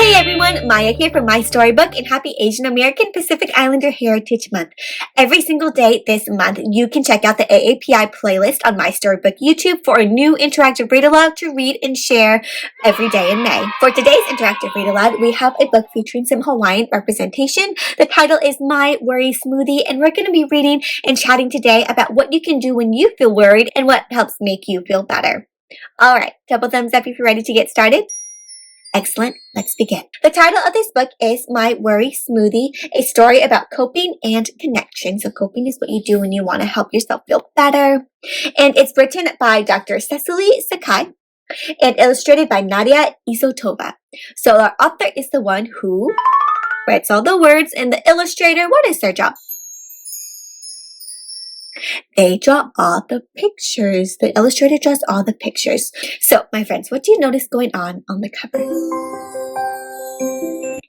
Hey everyone, Maya here from MaiStoryBook and happy Asian American Pacific Islander Heritage Month. Every single day this month, you can check out the AAPI playlist on MaiStoryBook YouTube for a new interactive read aloud to read and share every day in May. For today's interactive read aloud, we have a book featuring some Hawaiian representation. The title is My Worry Smoothie, and we're going to be reading and chatting today about what you can do when you feel worried and what helps make you feel better. Alright, double thumbs up if you're ready to get started. Excellent, let's begin. The title of this book is My Worry Smoothie, a story about coping and connection. So coping is what you do when you want to help yourself feel better. And it's written by Dr. Cecily Sakai and illustrated by Nadia Izotova. So our author is the one who writes all the words, and the illustrator, what is their job? They draw all the pictures. The illustrator draws all the pictures. So, my friends, what do you notice going on the cover?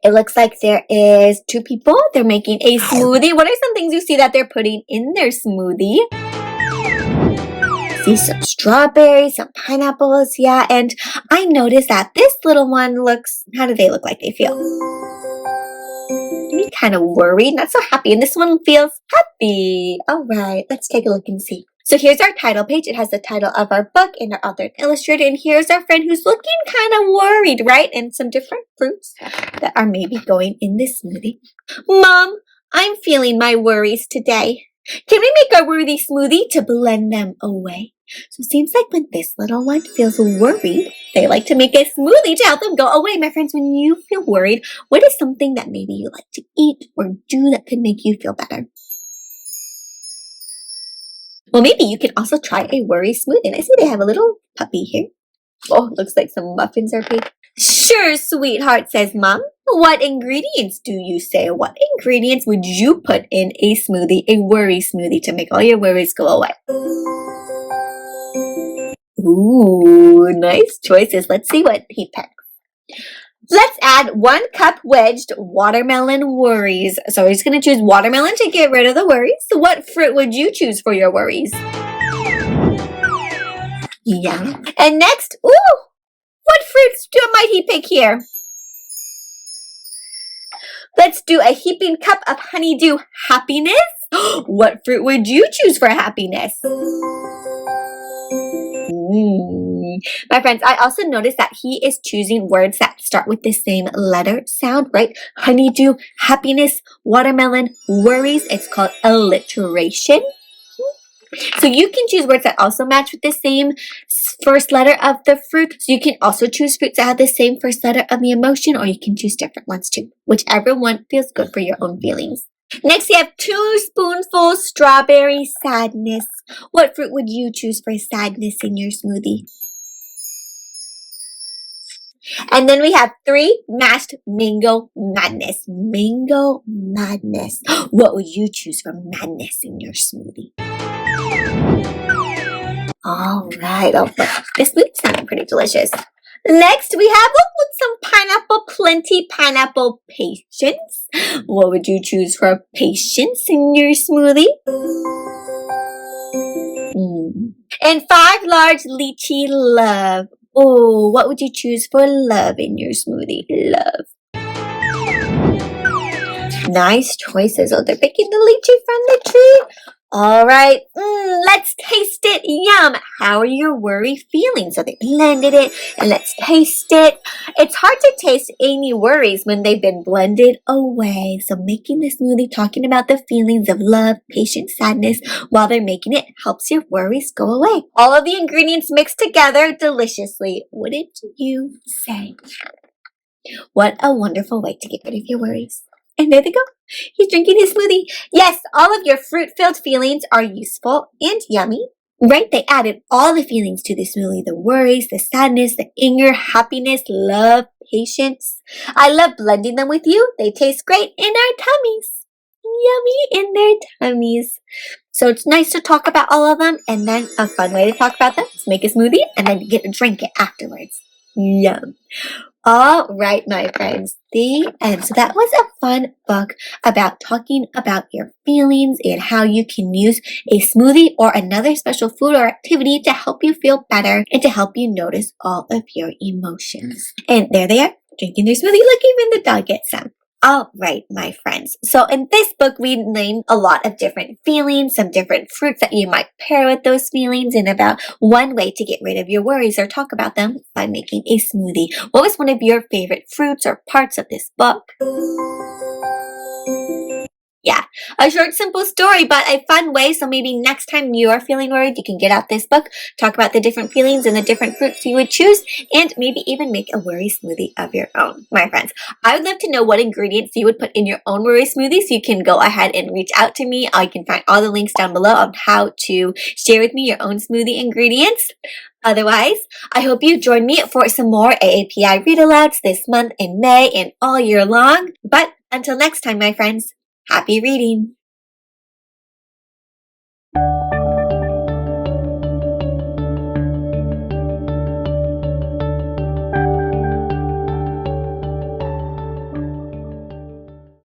It looks like there is two people. They're making a smoothie. What are some things you see that they're putting in their smoothie? See some strawberries, some pineapples, yeah. And I noticed that this little one looks, how do they look like they feel? Maybe kind of worried, not so happy. And this one feels happy. All right, let's take a look and see. So here's our title page. It has the title of our book and our author and illustrator. And here's our friend who's looking kind of worried, right? And some different fruits that are maybe going in this smoothie. Mom, I'm feeling my worries today. Can we make our worthy smoothie to blend them away? So it seems like when this little one feels worried, they like to make a smoothie to help them go away. My friends, when you feel worried, what is something that maybe you like to eat or do that could make you feel better? Well, maybe you can also try a worry smoothie. And I see they have a little puppy here. Oh, looks like some muffins are baked. Sure, sweetheart, says Mom. What ingredients do you say? What ingredients would you put in a smoothie, a worry smoothie, to make all your worries go away? Ooh, nice choices. Let's see what he picked. Let's add 1 cup wedged watermelon worries. So we're just going to choose watermelon to get rid of the worries. So what fruit would you choose for your worries? Yeah. And next, what fruits might he pick here? Let's do a heaping cup of honeydew happiness. What fruit would you choose for happiness? My friends, I also noticed that he is choosing words that start with the same letter sound, right? Honeydew, happiness, watermelon, worries. It's called alliteration. So you can choose words that also match with the same first letter of the fruit. So you can also choose fruits that have the same first letter of the emotion, or you can choose different ones too. Whichever one feels good for your own feelings. Next, we have 2 spoonfuls strawberry sadness. What fruit would you choose for sadness in your smoothie? And then we have 3 mashed mango madness. Mango madness. What would you choose for madness in your smoothie? All right. This smoothie sounded pretty delicious. Next, we have some pineapple, plenty pineapple patience. What would you choose for patience in your smoothie? And 5 large lychee love. Oh, what would you choose for love in your smoothie? Love. Nice choices. Oh, they're picking the lychee from the tree. All right, let's taste it. Yum. How are your worry feeling? So they blended it, and let's taste it. It's hard to taste any worries when they've been blended away. So making the smoothie, talking about the feelings of love, patience, sadness while they're making it helps your worries go away. All of the ingredients mixed together deliciously. Wouldn't you say? What a wonderful way to get rid of your worries. And there they go. He's drinking his smoothie. Yes, all of your fruit-filled feelings are useful and yummy. Right? They added all the feelings to the smoothie. The worries, the sadness, the anger, happiness, love, patience. I love blending them with you. They taste great in our tummies. Yummy in their tummies. So it's nice to talk about all of them. And then a fun way to talk about them is make a smoothie and then you get to drink it afterwards. Yum. All right, my friends, the end. So that was a fun book about talking about your feelings and how you can use a smoothie or another special food or activity to help you feel better and to help you notice all of your emotions. And there they are. drinking their smoothie. Look, even the dog gets some. All right, my friends. So in this book, we named a lot of different feelings, some different fruits that you might pair with those feelings, and about one way to get rid of your worries or talk about them by making a smoothie. What was one of your favorite fruits or parts of this book? Yeah, a short, simple story, but a fun way. So maybe next time you are feeling worried, you can get out this book, talk about the different feelings and the different fruits you would choose, and maybe even make a worry smoothie of your own. My friends, I would love to know what ingredients you would put in your own worry smoothie, so you can go ahead and reach out to me. I can find all the links down below on how to share with me your own smoothie ingredients. Otherwise, I hope you join me for some more AAPI read-alouds this month in May and all year long. But until next time, my friends, happy reading!